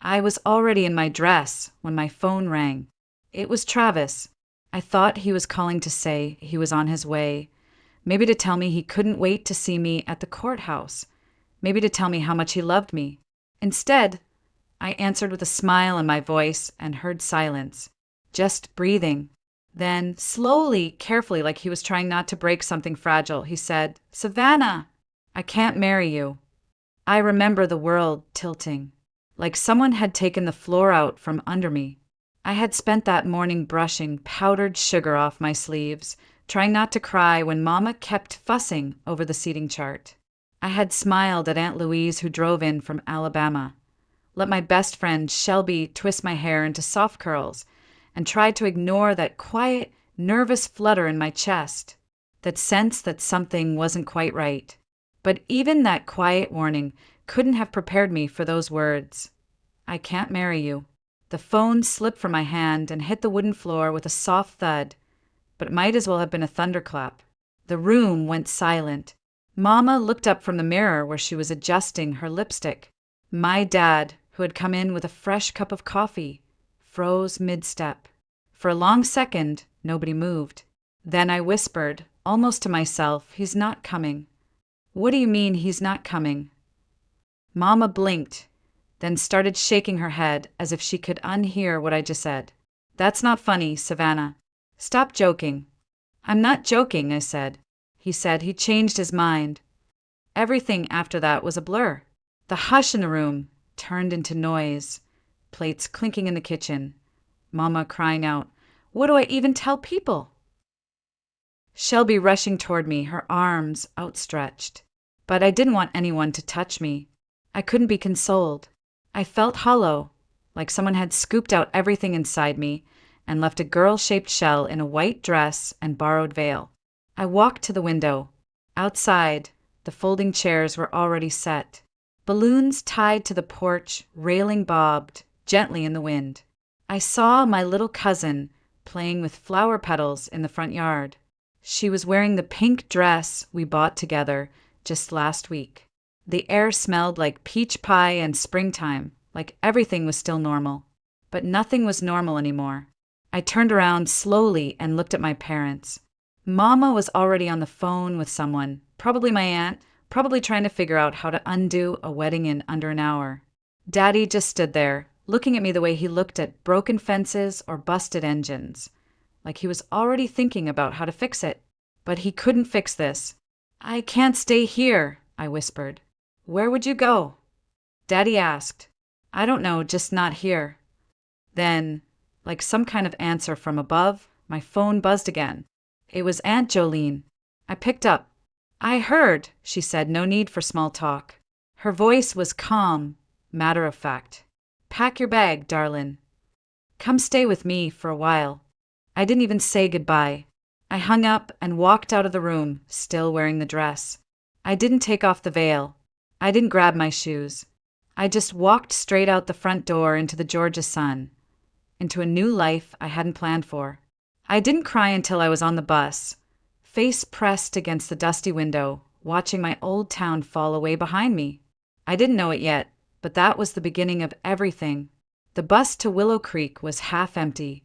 I was already in my dress when my phone rang. It was Travis. I thought he was calling to say he was on his way, maybe to tell me he couldn't wait to see me at the courthouse, maybe to tell me how much he loved me. Instead, I answered with a smile in my voice and heard silence, just breathing. Then, slowly, carefully, like he was trying not to break something fragile, he said, "Savannah, I can't marry you." I remember the world tilting, like someone had taken the floor out from under me. I had spent that morning brushing powdered sugar off my sleeves, trying not to cry when Mama kept fussing over the seating chart. I had smiled at Aunt Louise, who drove in from Alabama, let my best friend Shelby twist my hair into soft curls, and tried to ignore that quiet, nervous flutter in my chest, that sense that something wasn't quite right. But even that quiet warning couldn't have prepared me for those words. I can't marry you. The phone slipped from my hand and hit the wooden floor with a soft thud, but it might as well have been a thunderclap. The room went silent. Mama looked up from the mirror where she was adjusting her lipstick. My dad, who had come in with a fresh cup of coffee, froze mid-step. For a long second, nobody moved. Then I whispered, almost to myself, "He's not coming." "What do you mean he's not coming?" Mama blinked, then started shaking her head as if she could unhear what I just said. "That's not funny, Savannah. Stop joking." "I'm not joking," I said. He said he changed his mind. Everything after that was a blur. The hush in the room turned into noise, plates clinking in the kitchen, Mama crying out, "What do I even tell people?" Shelby rushing toward me, her arms outstretched. But I didn't want anyone to touch me. I couldn't be consoled. I felt hollow, like someone had scooped out everything inside me and left a girl-shaped shell in a white dress and borrowed veil. I walked to the window. Outside, the folding chairs were already set. Balloons tied to the porch railing bobbed gently in the wind. I saw my little cousin playing with flower petals in the front yard. She was wearing the pink dress we bought together just last week. The air smelled like peach pie and springtime, like everything was still normal. But nothing was normal anymore. I turned around slowly and looked at my parents. Mama was already on the phone with someone, probably my aunt, probably trying to figure out how to undo a wedding in under an hour. Daddy just stood there, looking at me the way he looked at broken fences or busted engines, like he was already thinking about how to fix it. But he couldn't fix this. "I can't stay here," I whispered. "Where would you go?" Daddy asked. "I don't know, just not here." Then, like some kind of answer from above, my phone buzzed again. It was Aunt Jolene. I picked up. "I heard," she said, no need for small talk. Her voice was calm, matter of fact. "Pack your bag, darlin'. Come stay with me for a while." I didn't even say goodbye. I hung up and walked out of the room, still wearing the dress. I didn't take off the veil. I didn't grab my shoes. I just walked straight out the front door into the Georgia sun, into a new life I hadn't planned for. I didn't cry until I was on the bus, face pressed against the dusty window, watching my old town fall away behind me. I didn't know it yet, but that was the beginning of everything. The bus to Willow Creek was half empty,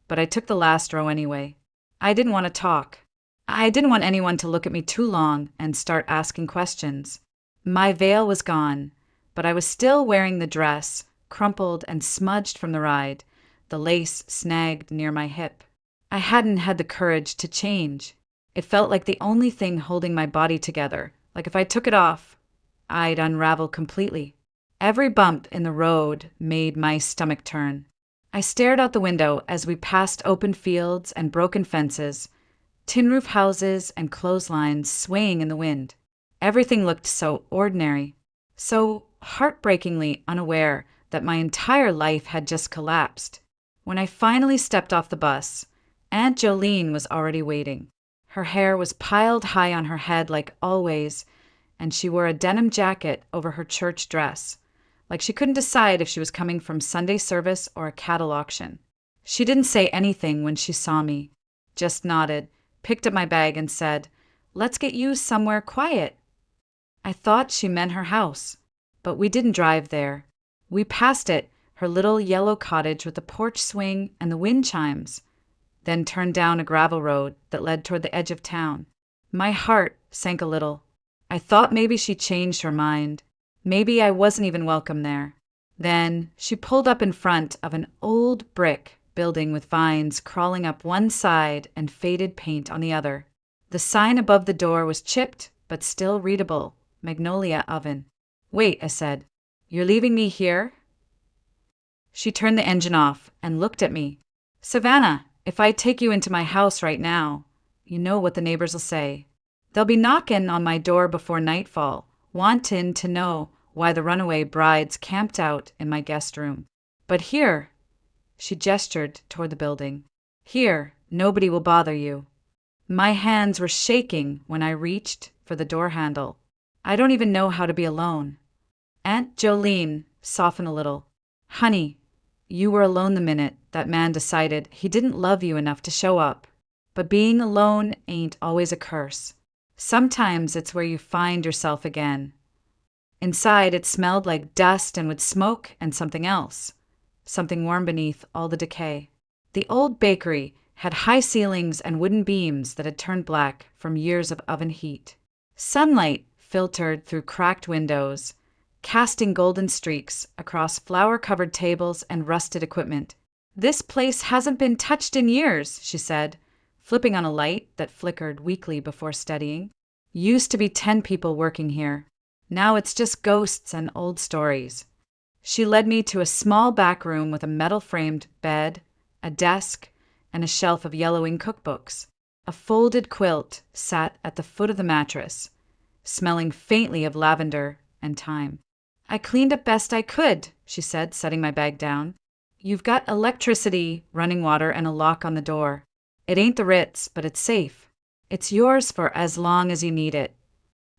but I took the last row anyway. I didn't want to talk. I didn't want anyone to look at me too long and start asking questions. My veil was gone, but I was still wearing the dress, crumpled and smudged from the ride, the lace snagged near my hip. I hadn't had the courage to change. It felt like the only thing holding my body together, like if I took it off, I'd unravel completely. Every bump in the road made my stomach turn. I stared out the window as we passed open fields and broken fences, tin roof houses and clotheslines swaying in the wind. Everything looked so ordinary, so heartbreakingly unaware that my entire life had just collapsed. When I finally stepped off the bus, Aunt Jolene was already waiting. Her hair was piled high on her head like always, and she wore a denim jacket over her church dress, like she couldn't decide if she was coming from Sunday service or a cattle auction. She didn't say anything when she saw me, just nodded, picked up my bag and said, "Let's get you somewhere quiet." I thought she meant her house, but we didn't drive there. We passed it, her little yellow cottage with the porch swing and the wind chimes, then turned down a gravel road that led toward the edge of town. My heart sank a little. I thought maybe she changed her mind. Maybe I wasn't even welcome there. Then she pulled up in front of an old brick building with vines crawling up one side and faded paint on the other. The sign above the door was chipped, but still readable, Magnolia Oven. "Wait," I said. "You're leaving me here?" She turned the engine off and looked at me. "Savannah, if I take you into my house right now, you know what the neighbors'll say. They'll be knocking on my door before nightfall, wantin' to know why the runaway bride's camped out in my guest room. But here," she gestured toward the building, "here, nobody will bother you." My hands were shaking when I reached for the door handle. I don't even know how to be alone. Aunt Jolene softened a little. "Honey, you were alone the minute that man decided he didn't love you enough to show up. But being alone ain't always a curse. Sometimes it's where you find yourself again." Inside, it smelled like dust and wood smoke and something else. Something warm beneath all the decay. The old bakery had high ceilings and wooden beams that had turned black from years of oven heat. Sunlight filtered through cracked windows, casting golden streaks across flour-covered tables and rusted equipment. "This place hasn't been touched in years," she said, flipping on a light that flickered weakly before steadying. "Used to be 10 people working here. Now it's just ghosts and old stories." She led me to a small back room with a metal-framed bed, a desk, and a shelf of yellowing cookbooks. A folded quilt sat at the foot of the mattress, smelling faintly of lavender and thyme. "I cleaned up best I could," she said, setting my bag down. "You've got electricity, running water, and a lock on the door. It ain't the Ritz, but it's safe. It's yours for as long as you need it."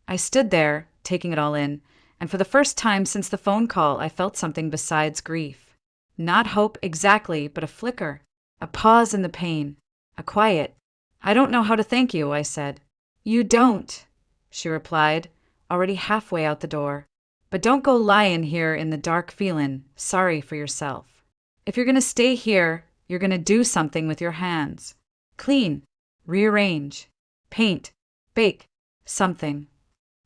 I stood there, taking it all in, and for the first time since the phone call, I felt something besides grief. Not hope exactly, but a flicker, a pause in the pain, a quiet. "I don't know how to thank you," I said. "You don't," she replied, already halfway out the door. "But don't go lying here in the dark feelin' sorry for yourself. If you're gonna stay here, you're gonna do something with your hands. Clean, rearrange, paint, bake, something."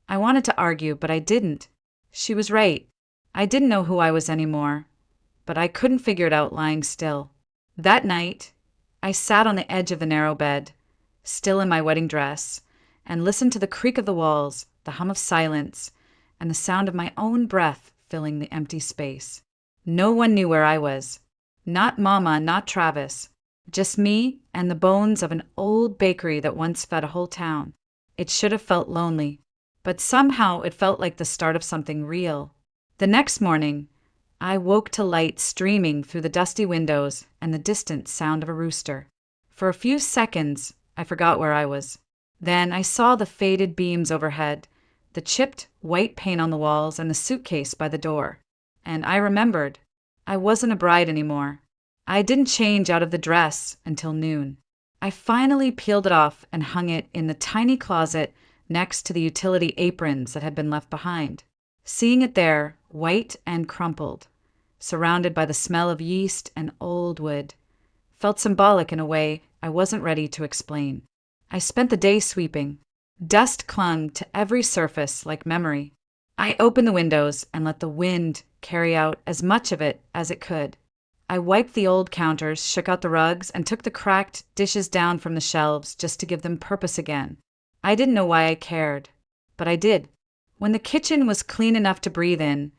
I wanted to argue, but I didn't. She was right. I didn't know who I was anymore, but I couldn't figure it out lying still. That night, I sat on the edge of the narrow bed, still in my wedding dress, and listened to the creak of the walls, the hum of silence, and the sound of my own breath filling the empty space. No one knew where I was. Not Mama, not Travis. Just me and the bones of an old bakery that once fed a whole town. It should have felt lonely, but somehow it felt like the start of something real. The next morning, I woke to light streaming through the dusty windows and the distant sound of a rooster. For a few seconds, I forgot where I was. Then I saw the faded beams overhead, the chipped white paint on the walls, and the suitcase by the door. And I remembered. I wasn't a bride anymore. I didn't change out of the dress until noon. I finally peeled it off and hung it in the tiny closet next to the utility aprons that had been left behind. Seeing it there, white and crumpled, surrounded by the smell of yeast and old wood, felt symbolic in a way I wasn't ready to explain. I spent the day sweeping. Dust clung to every surface like memory. I opened the windows and let the wind carry out as much of it as it could. I wiped the old counters, shook out the rugs, and took the cracked dishes down from the shelves just to give them purpose again. I didn't know why I cared, but I did. When the kitchen was clean enough to breathe in,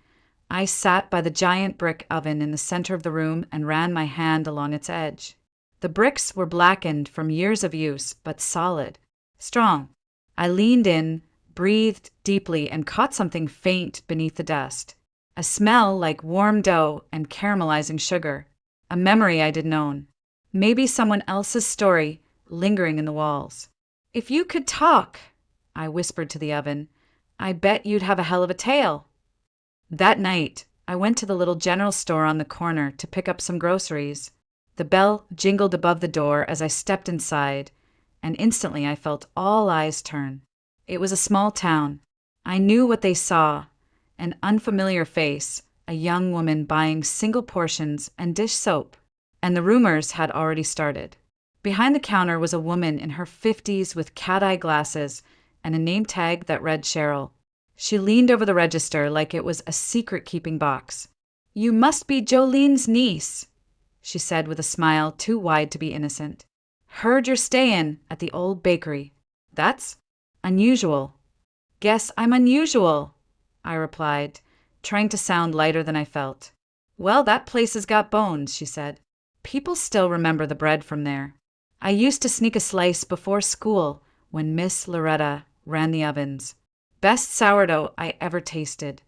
I sat by the giant brick oven in the center of the room and ran my hand along its edge. The bricks were blackened from years of use, but solid, strong. I leaned in, breathed deeply, and caught something faint beneath the dust. A smell like warm dough and caramelizing sugar. A memory I didn't own. Maybe someone else's story lingering in the walls. "If you could talk," I whispered to the oven, "I bet you'd have a hell of a tale." That night, I went to the little general store on the corner to pick up some groceries. The bell jingled above the door as I stepped inside, and instantly I felt all eyes turn. It was a small town. I knew what they saw: an unfamiliar face, a young woman buying single portions and dish soap, and the rumors had already started. Behind the counter was a woman in her 50s with cat-eye glasses and a name tag that read Cheryl. She leaned over the register like it was a secret-keeping box. "You must be Jolene's niece," she said with a smile too wide to be innocent. "Heard you're stayin' at the old bakery. That's unusual." "Guess I'm unusual," I replied, trying to sound lighter than I felt. "Well, that place has got bones," she said. "People still remember the bread from there. I used to sneak a slice before school when Miss Loretta ran the ovens. Best sourdough I ever tasted."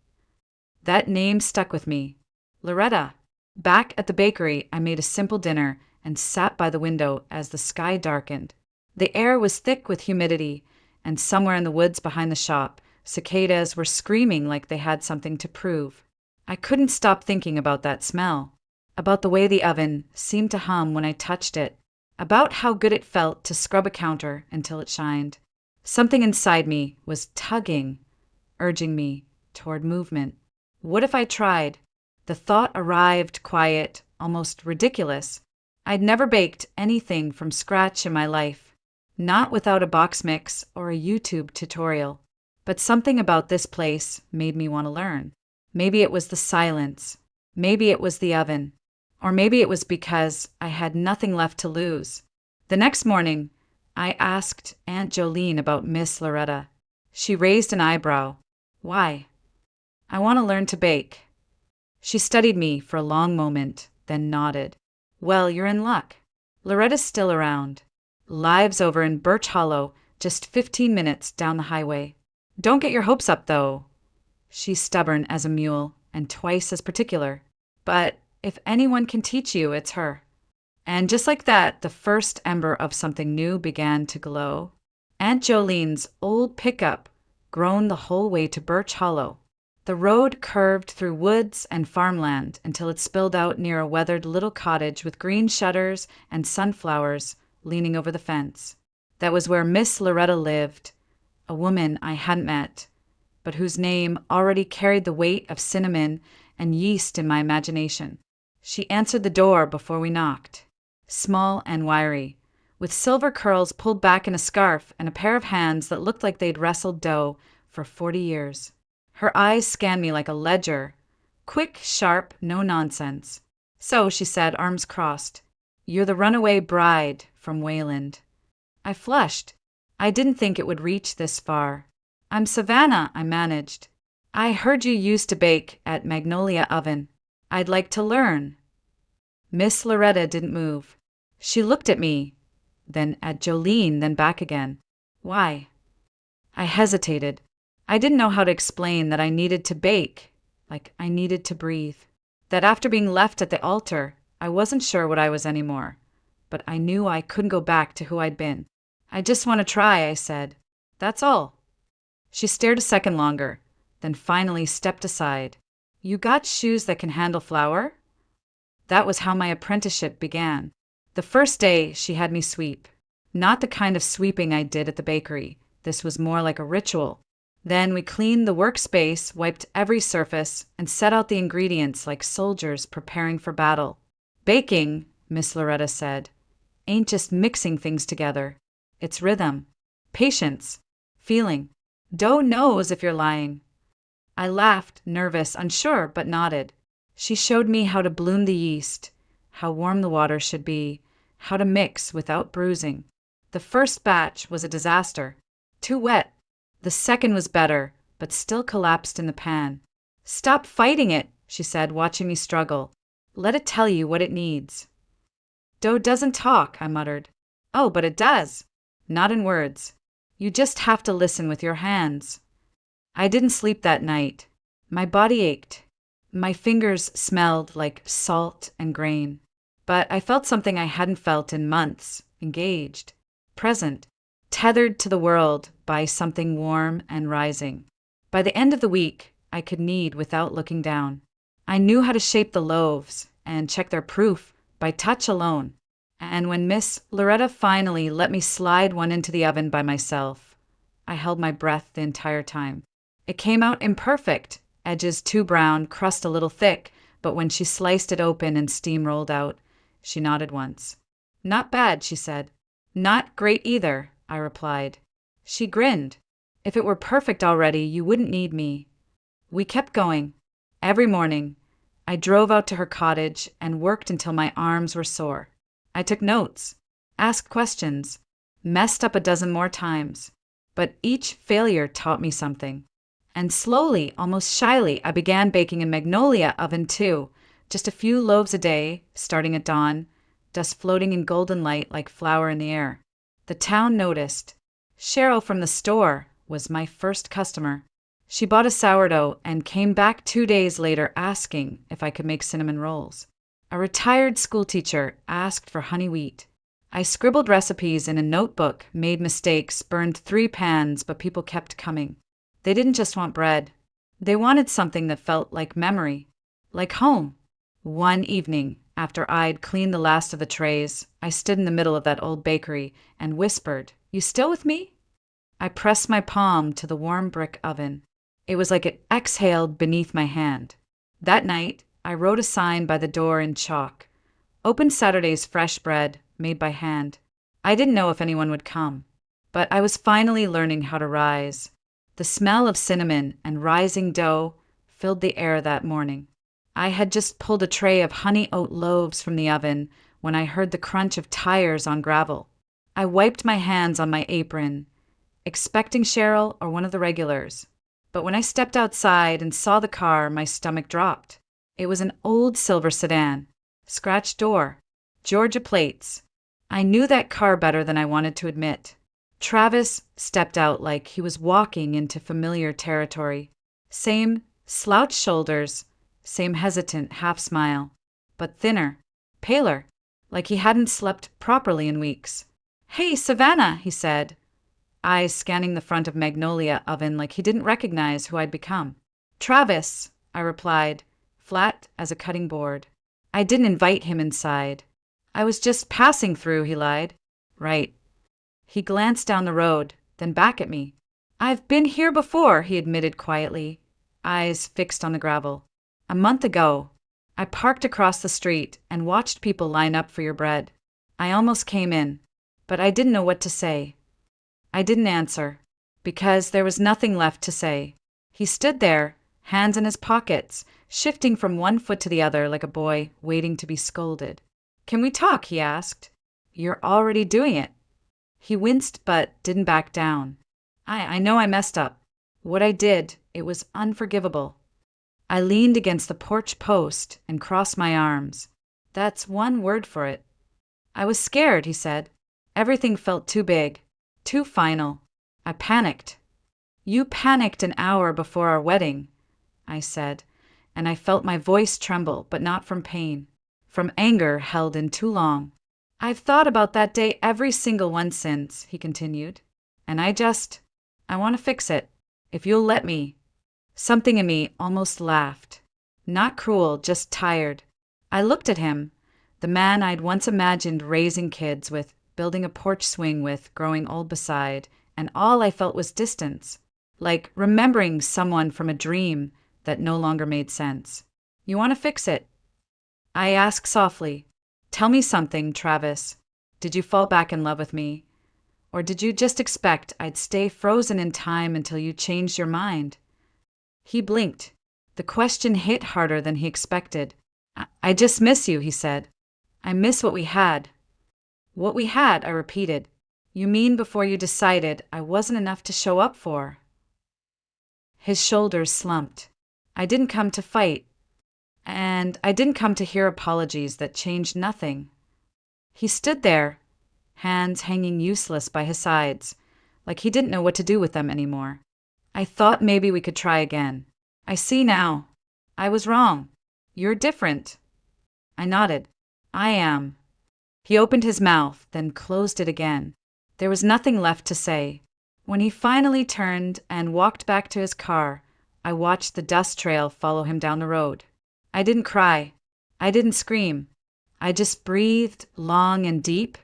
That name stuck with me. Loretta. Back at the bakery, I made a simple dinner and sat by the window as the sky darkened. The air was thick with humidity, and somewhere in the woods behind the shop, cicadas were screaming like they had something to prove. I couldn't stop thinking about that smell, about the way the oven seemed to hum when I touched it, about how good it felt to scrub a counter until it shined. Something inside me was tugging, urging me toward movement. What if I tried? The thought arrived quiet, almost ridiculous. I'd never baked anything from scratch in my life, not without a box mix or a YouTube tutorial. But something about this place made me want to learn. Maybe it was the silence. Maybe it was the oven. Or maybe it was because I had nothing left to lose. The next morning, I asked Aunt Jolene about Miss Loretta. She raised an eyebrow. "Why?" "I want to learn to bake." She studied me for a long moment, then nodded. "Well, you're in luck. Loretta's still around. Lives over in Birch Hollow, just 15 minutes down the highway. Don't get your hopes up, though. She's stubborn as a mule and twice as particular. But if anyone can teach you, it's her." And just like that, the first ember of something new began to glow. Aunt Jolene's old pickup, grown the whole way to Birch Hollow. The road curved through woods and farmland until it spilled out near a weathered little cottage with green shutters and sunflowers leaning over the fence. That was where Miss Loretta lived, a woman I hadn't met, but whose name already carried the weight of cinnamon and yeast in my imagination. She answered the door before we knocked. Small and wiry, with silver curls pulled back in a scarf and a pair of hands that looked like they'd wrestled dough for 40 years. Her eyes scanned me like a ledger. Quick, sharp, no nonsense. "So," she said, arms crossed, "you're the runaway bride from Wayland." I flushed. I didn't think it would reach this far. "I'm Savannah," I managed. "I heard you used to bake at Magnolia Oven. I'd like to learn." Miss Loretta didn't move. She looked at me, then at Jolene, then back again. "Why?" I hesitated. I didn't know how to explain that I needed to bake, like I needed to breathe. That after being left at the altar, I wasn't sure what I was anymore. But I knew I couldn't go back to who I'd been. "I just want to try," I said. "That's all." She stared a second longer, then finally stepped aside. "You got shoes that can handle flour?" That was how my apprenticeship began. The first day, she had me sweep. Not the kind of sweeping I did at the bakery. This was more like a ritual. Then we cleaned the workspace, wiped every surface, and set out the ingredients like soldiers preparing for battle. "Baking," Miss Loretta said, "ain't just mixing things together. It's rhythm, patience, feeling. Dough knows if you're lying." I laughed, nervous, unsure, but nodded. She showed me how to bloom the yeast, how warm the water should be, how to mix without bruising. The first batch was a disaster. Too wet. The second was better, but still collapsed in the pan. "Stop fighting it," she said, watching me struggle. "Let it tell you what it needs." "Dough doesn't talk," I muttered. "Oh, but it does. Not in words. You just have to listen with your hands." I didn't sleep that night. My body ached. My fingers smelled like salt and grain. But I felt something I hadn't felt in months, engaged, present, tethered to the world by something warm and rising. By the end of the week, I could knead without looking down. I knew how to shape the loaves and check their proof by touch alone. And when Miss Loretta finally let me slide one into the oven by myself, I held my breath the entire time. It came out imperfect, edges too brown, crust a little thick, but when she sliced it open and steam rolled out, she nodded once. "Not bad," she said. "Not great either," I replied. She grinned. "If it were perfect already, you wouldn't need me." We kept going. Every morning, I drove out to her cottage and worked until my arms were sore. I took notes, asked questions, messed up a dozen more times, but each failure taught me something. And slowly, almost shyly, I began baking in Magnolia oven too, just a few loaves a day, starting at dawn, dust floating in golden light like flour in the air. The town noticed. Cheryl from the store was my first customer. She bought a sourdough and came back 2 days later asking if I could make cinnamon rolls. A retired schoolteacher asked for honey wheat. I scribbled recipes in a notebook, made mistakes, burned 3 pans, but people kept coming. They didn't just want bread. They wanted something that felt like memory, like home. One evening, after I'd cleaned the last of the trays, I stood in the middle of that old bakery and whispered, "You still with me?" I pressed my palm to the warm brick oven. It was like it exhaled beneath my hand. That night, I wrote a sign by the door in chalk. "Open Saturday's fresh bread, made by hand." I didn't know if anyone would come, but I was finally learning how to rise. The smell of cinnamon and rising dough filled the air that morning. I had just pulled a tray of honey oat loaves from the oven when I heard the crunch of tires on gravel. I wiped my hands on my apron, expecting Cheryl or one of the regulars. But when I stepped outside and saw the car, my stomach dropped. It was an old silver sedan, scratched door, Georgia plates. I knew that car better than I wanted to admit. Travis stepped out like he was walking into familiar territory. Same slouched shoulders, same hesitant half smile, but thinner, paler, like he hadn't slept properly in weeks. "Hey, Savannah," he said, eyes scanning the front of Magnolia oven like he didn't recognize who I'd become. "Travis," I replied, flat as a cutting board. I didn't invite him inside. "I was just passing through," he lied. "Right." He glanced down the road, then back at me. "I've been here before," he admitted quietly, eyes fixed on the gravel. "A month ago, I parked across the street and watched people line up for your bread. I almost came in, but I didn't know what to say. I didn't answer, because there was nothing left to say." He stood there, hands in his pockets, shifting from one foot to the other like a boy waiting to be scolded. "Can we talk?" he asked. "You're already doing it." He winced but didn't back down. I know I messed up. What I did, it was unforgivable." I leaned against the porch post and crossed my arms. "That's one word for it." "I was scared," he said. "Everything felt too big. Too final. I panicked." "You panicked an hour before our wedding," I said, and I felt my voice tremble, but not from pain, from anger held in too long. "I've thought about that day every single one since," he continued, "and I want to fix it, if you'll let me." Something in me almost laughed. Not cruel, just tired. I looked at him, the man I'd once imagined raising kids with, building a porch swing with, growing old beside, and all I felt was distance, like remembering someone from a dream that no longer made sense. "You want to fix it?" I asked softly. "Tell me something, Travis. Did you fall back in love with me? Or did you just expect I'd stay frozen in time until you changed your mind?" He blinked. The question hit harder than he expected. I just miss you," he said. "I miss what we had." "What we had," I repeated. "You mean before you decided I wasn't enough to show up for?" His shoulders slumped. "I didn't come to fight. And I didn't come to hear apologies that changed nothing." He stood there, hands hanging useless by his sides, like he didn't know what to do with them anymore. "I thought maybe we could try again. I see now. I was wrong. You're different." I nodded. "I am." He opened his mouth, then closed it again. There was nothing left to say. When he finally turned and walked back to his car, I watched the dust trail follow him down the road. I didn't cry. I didn't scream. I just breathed long and deep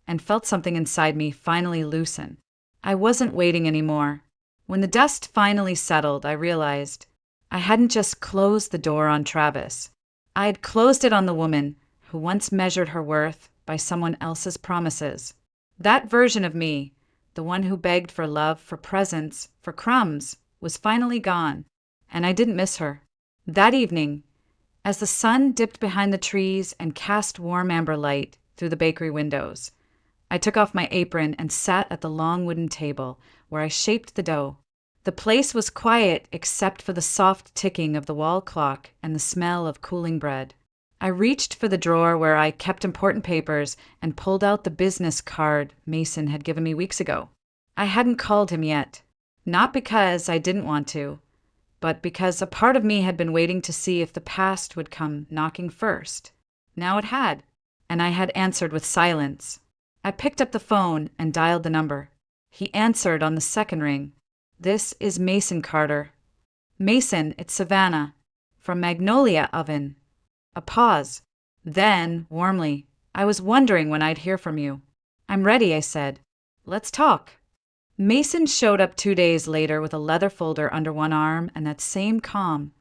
and felt something inside me finally loosen. I wasn't waiting anymore. When the dust finally settled, I realized I hadn't just closed the door on Travis. I had closed it on the woman who once measured her worth by someone else's promises. That version of me, the one who begged for love, for presents, for crumbs, was finally gone, and I didn't miss her. That evening, as the sun dipped behind the trees and cast warm amber light through the bakery windows, I took off my apron and sat at the long wooden table where I shaped the dough. The place was quiet except for the soft ticking of the wall clock and the smell of cooling bread. I reached for the drawer where I kept important papers and pulled out the business card Mason had given me weeks ago. I hadn't called him yet, not because I didn't want to, but because a part of me had been waiting to see if the past would come knocking first. Now it had, and I had answered with silence. I picked up the phone and dialed the number. He answered on the second ring. "This is Mason Carter." "Mason, it's Savannah, from Magnolia Oven." A pause. Then, warmly, "I was wondering when I'd hear from you." "I'm ready," I said. "Let's talk." Mason showed up 2 days later with a leather folder under one arm and that same calm,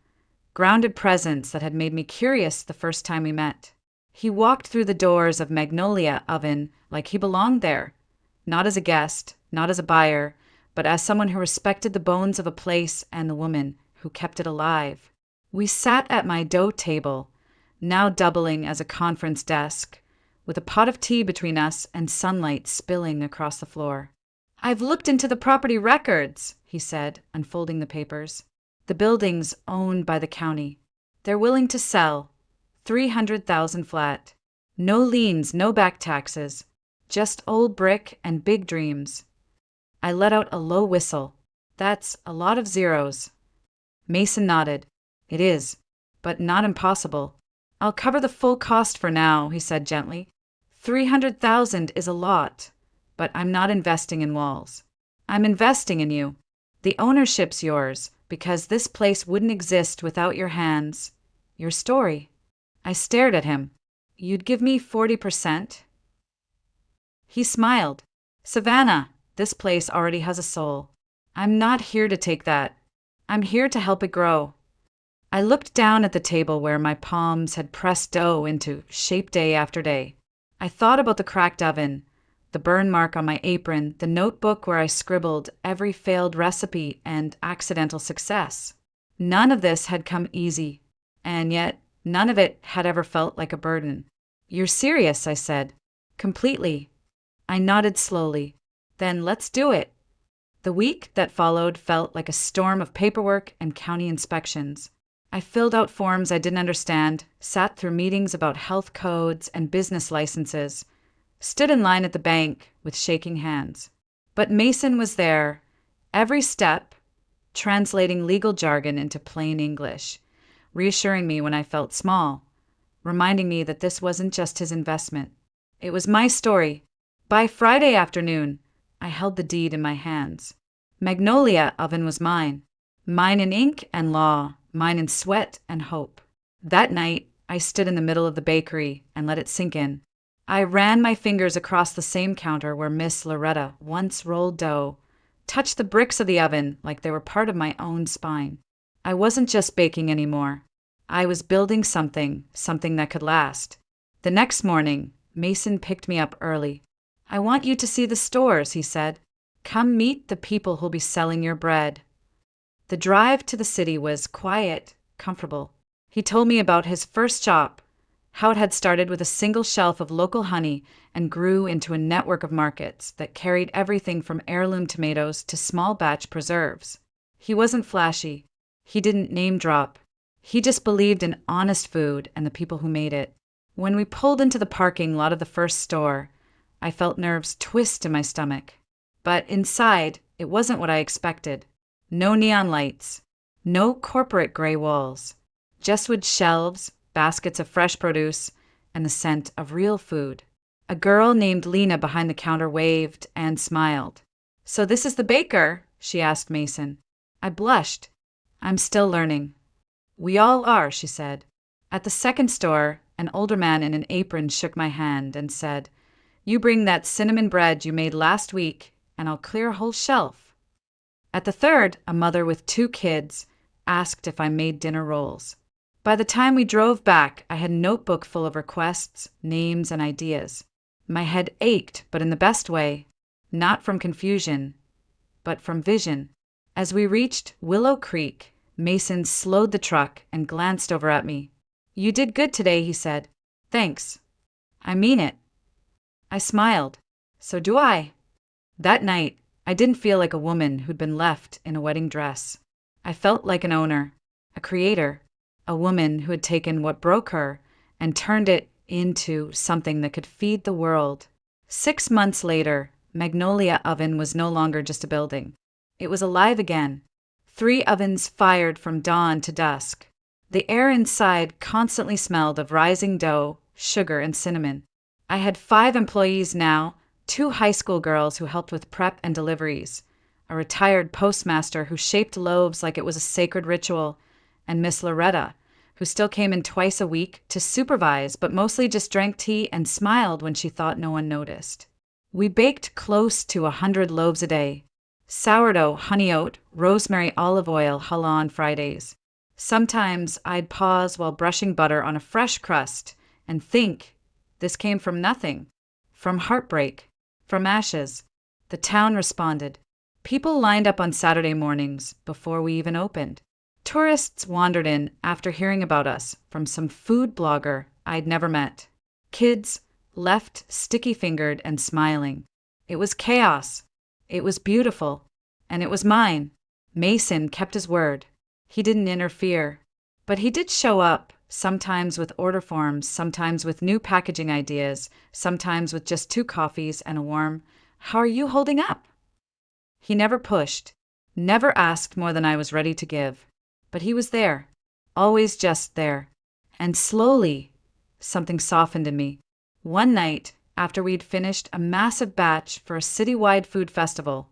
grounded presence that had made me curious the first time we met. He walked through the doors of Magnolia Oven like he belonged there, not as a guest, not as a buyer, but as someone who respected the bones of a place and the woman who kept it alive. We sat at my dough table, now doubling as a conference desk, with a pot of tea between us and sunlight spilling across the floor. "I've looked into the property records," he said, unfolding the papers. "The building's owned by the county. They're willing to sell. 300,000 flat. No liens, no back taxes. Just old brick and big dreams." I let out a low whistle. "That's a lot of zeros." Mason nodded. "It is, but not impossible. I'll cover the full cost for now," he said gently. 300,000 is a lot, but I'm not investing in walls. I'm investing in you. The ownership's yours, because this place wouldn't exist without your hands, your story." I stared at him. "You'd give me 40%? He smiled. "Savannah, this place already has a soul. I'm not here to take that. I'm here to help it grow." I looked down at the table where my palms had pressed dough into shape day after day. I thought about the cracked oven, the burn mark on my apron, the notebook where I scribbled every failed recipe and accidental success. None of this had come easy, and yet none of it had ever felt like a burden. "You're serious," I said. "Completely." I nodded slowly. "Then let's do it." The week that followed felt like a storm of paperwork and county inspections. I filled out forms I didn't understand, sat through meetings about health codes and business licenses, stood in line at the bank with shaking hands. But Mason was there, every step, translating legal jargon into plain English, reassuring me when I felt small, reminding me that this wasn't just his investment. It was my story. By Friday afternoon, I held the deed in my hands. Magnolia Oven was mine. Mine in ink and law, mine in sweat and hope. That night, I stood in the middle of the bakery and let it sink in. I ran my fingers across the same counter where Miss Loretta once rolled dough, touched the bricks of the oven like they were part of my own spine. I wasn't just baking anymore. I was building something that could last. The next morning, Mason picked me up early. "I want you to see the stores," he said. "Come meet the people who'll be selling your bread." The drive to the city was quiet, comfortable. He told me about his first shop, how it had started with a single shelf of local honey and grew into a network of markets that carried everything from heirloom tomatoes to small batch preserves. He wasn't flashy. He didn't name drop. He just believed in honest food and the people who made it. When we pulled into the parking lot of the first store, I felt nerves twist in my stomach. But inside, it wasn't what I expected. No neon lights. No corporate gray walls. Just wood shelves, baskets of fresh produce, and the scent of real food. A girl named Lena behind the counter waved and smiled. "So this is the baker?" she asked Mason. I blushed. "I'm still learning." "We all are," she said. At the second store, an older man in an apron shook my hand and said, "You bring that cinnamon bread you made last week, and I'll clear a whole shelf." At the third, a mother with 2 kids, asked if I made dinner rolls. By the time we drove back, I had a notebook full of requests, names, and ideas. My head ached, but in the best way, not from confusion, but from vision. As we reached Willow Creek, Mason slowed the truck and glanced over at me. "You did good today," he said. "Thanks. I mean it." I smiled. "So do I." That night, I didn't feel like a woman who'd been left in a wedding dress. I felt like an owner, a creator, a woman who had taken what broke her and turned it into something that could feed the world. 6 months later, Magnolia Oven was no longer just a building. It was alive again. 3 ovens fired from dawn to dusk. The air inside constantly smelled of rising dough, sugar, and cinnamon. I had 5 employees now, 2 high school girls who helped with prep and deliveries, a retired postmaster who shaped loaves like it was a sacred ritual, and Miss Loretta, who still came in twice a week to supervise but mostly just drank tea and smiled when she thought no one noticed. We baked close to 100 loaves a day. Sourdough, honey oat, rosemary olive oil challah on Fridays. Sometimes I'd pause while brushing butter on a fresh crust and think, this came from nothing, from heartbreak, from ashes. The town responded. People lined up on Saturday mornings before we even opened. Tourists wandered in after hearing about us from some food blogger I'd never met. Kids left sticky-fingered and smiling. It was chaos. It was beautiful. And it was mine. Mason kept his word. He didn't interfere. But he did show up, sometimes with order forms, sometimes with new packaging ideas, sometimes with just 2 coffees and a warm, "How are you holding up?" He never pushed, never asked more than I was ready to give. But he was there, always just there. And slowly, something softened in me. One night, after we'd finished a massive batch for a citywide food festival,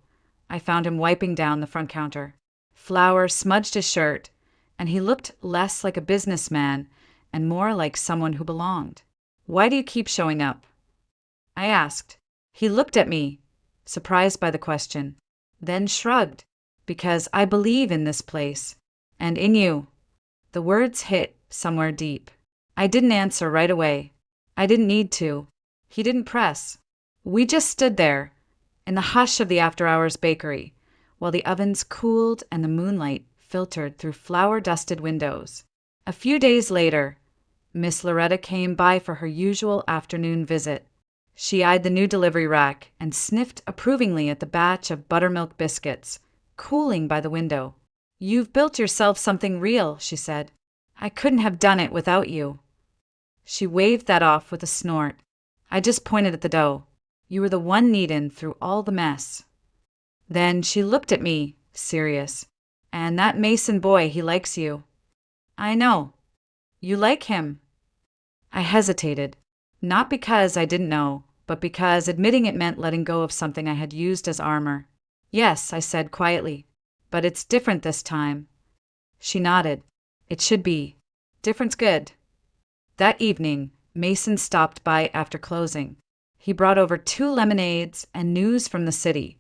I found him wiping down the front counter. Flour smudged his shirt, and he looked less like a businessman and more like someone who belonged. "Why do you keep showing up?" I asked. He looked at me, surprised by the question, then shrugged. "Because I believe in this place. And in you." The words hit somewhere deep. I didn't answer right away. I didn't need to. He didn't press. We just stood there, in the hush of the after-hours bakery, while the ovens cooled and the moonlight filtered through flour-dusted windows. A few days later, Miss Loretta came by for her usual afternoon visit. She eyed the new delivery rack and sniffed approvingly at the batch of buttermilk biscuits, cooling by the window. "You've built yourself something real," she said. "I couldn't have done it without you." She waved that off with a snort. I just pointed at the dough. "You were the one needin' through all the mess." Then she looked at me, serious. "And that Mason boy, he likes you." "I know." "You like him?" I hesitated, not because I didn't know, but because admitting it meant letting go of something I had used as armor. "Yes," I said quietly, "but it's different this time." She nodded. "It should be. Different's good." That evening, Mason stopped by after closing. He brought over 2 lemonades and news from the city.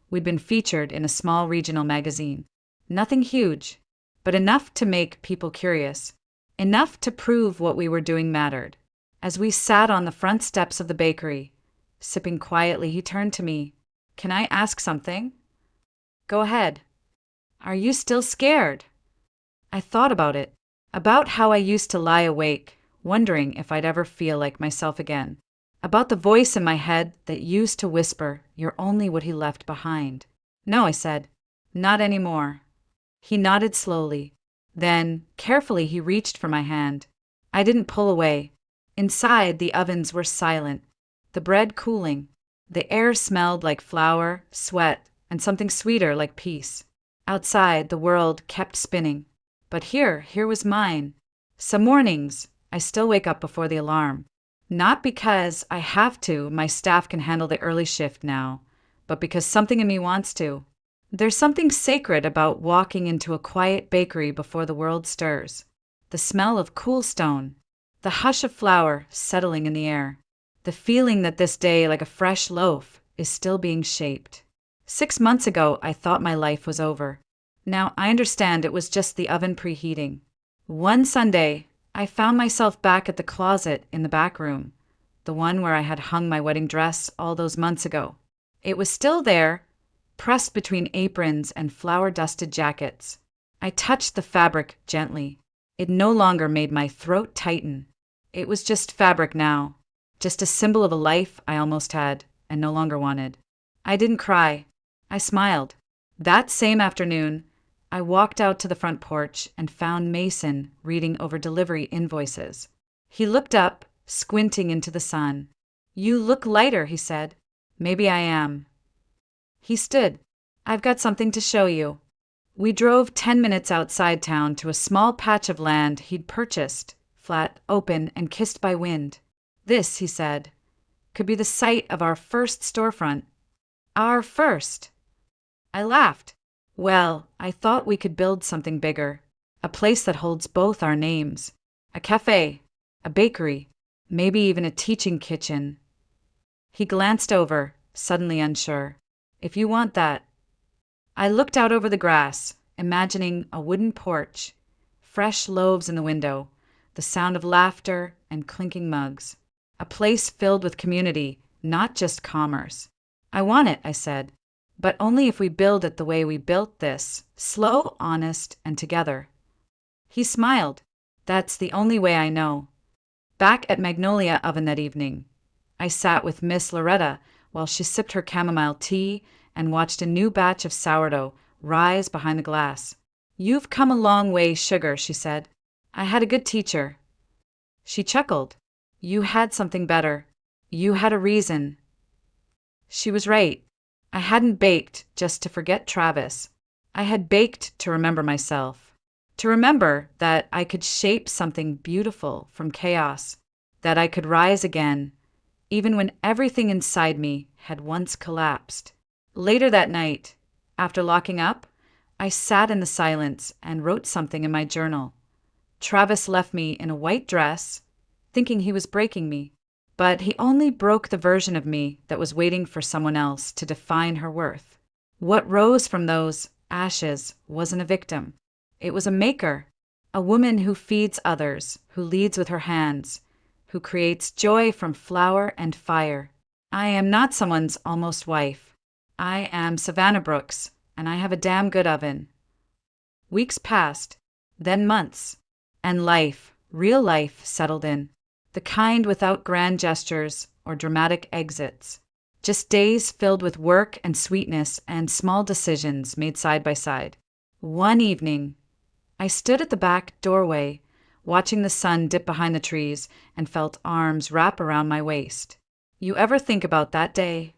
We'd been featured in a small regional magazine. Nothing huge, but enough to make people curious. Enough to prove what we were doing mattered. As we sat on the front steps of the bakery, sipping quietly, he turned to me. "Can I ask something?" "Go ahead." "Are you still scared?" I thought about it, about how I used to lie awake, wondering if I'd ever feel like myself again. About the voice in my head that used to whisper, "You're only what he left behind." "No," I said. "Not anymore." He nodded slowly. Then, carefully, he reached for my hand. I didn't pull away. Inside, the ovens were silent, the bread cooling. The air smelled like flour, sweat, and something sweeter like peace. Outside, the world kept spinning. But here was mine. Some mornings, I still wake up before the alarm. Not because I have to, my staff can handle the early shift now, but because something in me wants to. There's something sacred about walking into a quiet bakery before the world stirs. The smell of cool stone, the hush of flour settling in the air, the feeling that this day, like a fresh loaf, is still being shaped. 6 months ago, I thought my life was over. Now, I understand it was just the oven preheating. One Sunday, I found myself back at the closet in the back room, the one where I had hung my wedding dress all those months ago. It was still there, pressed between aprons and flour-dusted jackets. I touched the fabric gently. It no longer made my throat tighten. It was just fabric now, just a symbol of a life I almost had and no longer wanted. I didn't cry. I smiled. That same afternoon, I walked out to the front porch and found Mason reading over delivery invoices. He looked up, squinting into the sun. "You look lighter," he said. "Maybe I am." He stood. "I've got something to show you." We drove 10 minutes outside town to a small patch of land he'd purchased, flat, open, and kissed by wind. "This," he said, "could be the site of our first storefront." Our first. I laughed. "Well, I thought we could build something bigger. A place that holds both our names. A cafe, a bakery, maybe even a teaching kitchen." He glanced over, suddenly unsure. "If you want that." I looked out over the grass, imagining a wooden porch, fresh loaves in the window, the sound of laughter and clinking mugs. A place filled with community, not just commerce. "I want it," I said, "but only if we build it the way we built this, slow, honest, and together." He smiled. "That's the only way I know." Back at Magnolia Oven that evening, I sat with Miss Loretta while she sipped her chamomile tea and watched a new batch of sourdough rise behind the glass. "You've come a long way, sugar," she said. "I had a good teacher." She chuckled. "You had something better. You had a reason." She was right. I hadn't baked just to forget Travis. I had baked to remember myself. To remember that I could shape something beautiful from chaos, that I could rise again, even when everything inside me had once collapsed. Later that night, after locking up, I sat in the silence and wrote something in my journal. Travis left me in a white dress, thinking he was breaking me, but he only broke the version of me that was waiting for someone else to define her worth. What rose from those ashes wasn't a victim. It was a maker, a woman who feeds others, who leads with her hands, who creates joy from flour and fire. I am not someone's almost wife. I am Savannah Brooks, and I have a damn good oven. Weeks passed, then months, and life, real life, settled in. The kind without grand gestures or dramatic exits. Just days filled with work and sweetness and small decisions made side by side. One evening, I stood at the back doorway, watching the sun dip behind the trees, and felt arms wrap around my waist. "You ever think about that day?"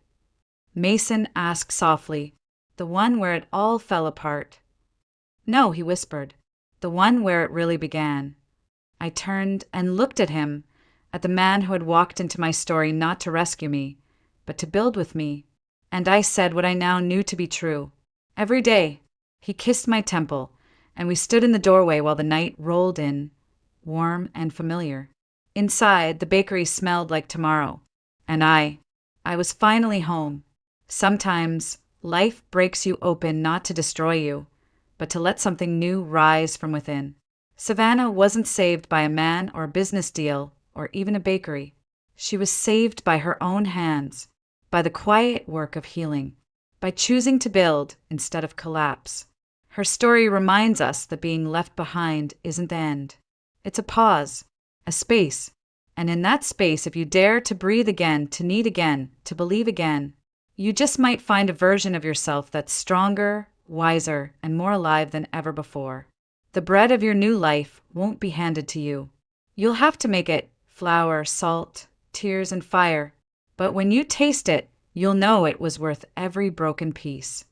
Mason asked softly, "The one where it all fell apart?" "No," he whispered, "the one where it really began." I turned and looked at him, at the man who had walked into my story not to rescue me, but to build with me. And I said what I now knew to be true. Every day, he kissed my temple, and we stood in the doorway while the night rolled in, warm and familiar. Inside, the bakery smelled like tomorrow, and I was finally home. Sometimes, life breaks you open not to destroy you, but to let something new rise from within. Savannah wasn't saved by a man or a business deal or even a bakery. She was saved by her own hands, by the quiet work of healing, by choosing to build instead of collapse. Her story reminds us that being left behind isn't the end. It's a pause, a space, and in that space, if you dare to breathe again, to need again, to believe again, you just might find a version of yourself that's stronger, wiser, and more alive than ever before. The bread of your new life won't be handed to you. You'll have to make it: flour, salt, tears, and fire. But when you taste it, you'll know it was worth every broken piece.